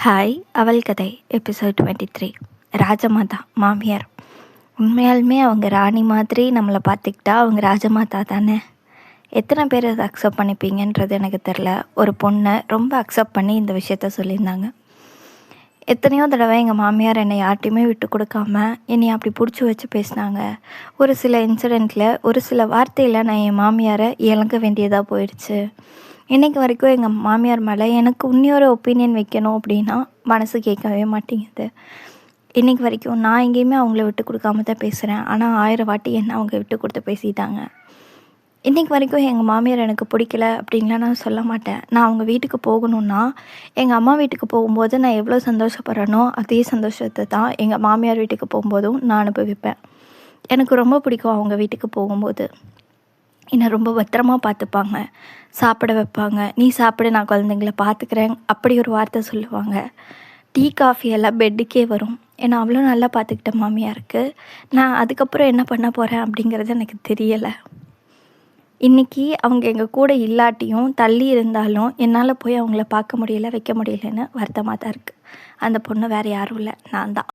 Hi, அவள் கதை episode 23. Rajmata மாமியார். உண்மையாலுமே அவங்க ராணி மாதிரி நம்மளை பார்த்துக்கிட்டா அவங்க ராஜமாதா தானே. எத்தனை பேர் அதை அக்செப்ட் பண்ணிப்பீங்கன்றது எனக்கு தெரில. ஒரு பொண்ணை ரொம்ப அக்செப்ட் பண்ணி இந்த விஷயத்த சொல்லியிருந்தாங்க. எத்தனையோ தடவை எங்கள் மாமியார் என்னை யார்ட்டையுமே விட்டு கொடுக்காம என்னை அப்படி பிடிச்சி வச்சு பேசினாங்க. ஒரு சில இன்சிடெண்ட்டில் ஒரு சில வார்த்தையில் நான் என் மாமியாரை இழக்க வேண்டியதாக போயிடுச்சு. இன்றைக்கு வரைக்கும் எங்கள் மாமியார் மேலே எனக்கு இன்னொரு ஒப்பீனியன் வைக்கணும் அப்படின்னா மனசு கேட்கவே மாட்டேங்குது. இன்றைக்கி வரைக்கும் நான் எங்கேயுமே அவங்கள விட்டு கொடுக்காம தான் பேசுகிறேன். ஆனால் 1000 வாட்டி என்ன அவங்க விட்டு கொடுத்து பேசிட்டாங்க. இன்றைக்கி வரைக்கும் எங்கள் மாமியார் எனக்கு பிடிக்கல அப்படின்லாம் நான் சொல்ல மாட்டேன். நான் அவங்க வீட்டுக்கு போகணுன்னா எங்கள் அம்மா வீட்டுக்கு போகும்போது நான் எவ்வளோ சந்தோஷப்படுறேனோ அதே சந்தோஷத்தை தான் எங்கள் மாமியார் வீட்டுக்கு போகும்போதும் நான் அனுபவிப்பேன். எனக்கு ரொம்ப பிடிக்கும் அவங்க வீட்டுக்கு போகும்போது. என்னை ரொம்ப பத்திரமா பார்த்துப்பாங்க, சாப்பிட வைப்பாங்க. நீ சாப்பிட, நான் குழந்தைங்கள பார்த்துக்கிறேன் அப்படி ஒரு வார்த்தை சொல்லுவாங்க. டீ காஃபி எல்லாம் பெட்டுக்கே வரும். ஏன்னா அவ்வளோ நல்லா பார்த்துக்கிட்ட மாமியாருக்கு நான் அதுக்கப்புறம் என்ன பண்ண போகிறேன் அப்படிங்கிறது எனக்கு தெரியலை. இன்றைக்கி அவங்க எங்கள் கூட இல்லாட்டியும் தள்ளி இருந்தாலும் என்னால் போய் அவங்கள பார்க்க முடியல, வைக்க முடியலன்னு வருத்தமாக தான் இருக்குது. அந்த பொண்ணு வேறு யாரும் இல்லை, நான் தான்.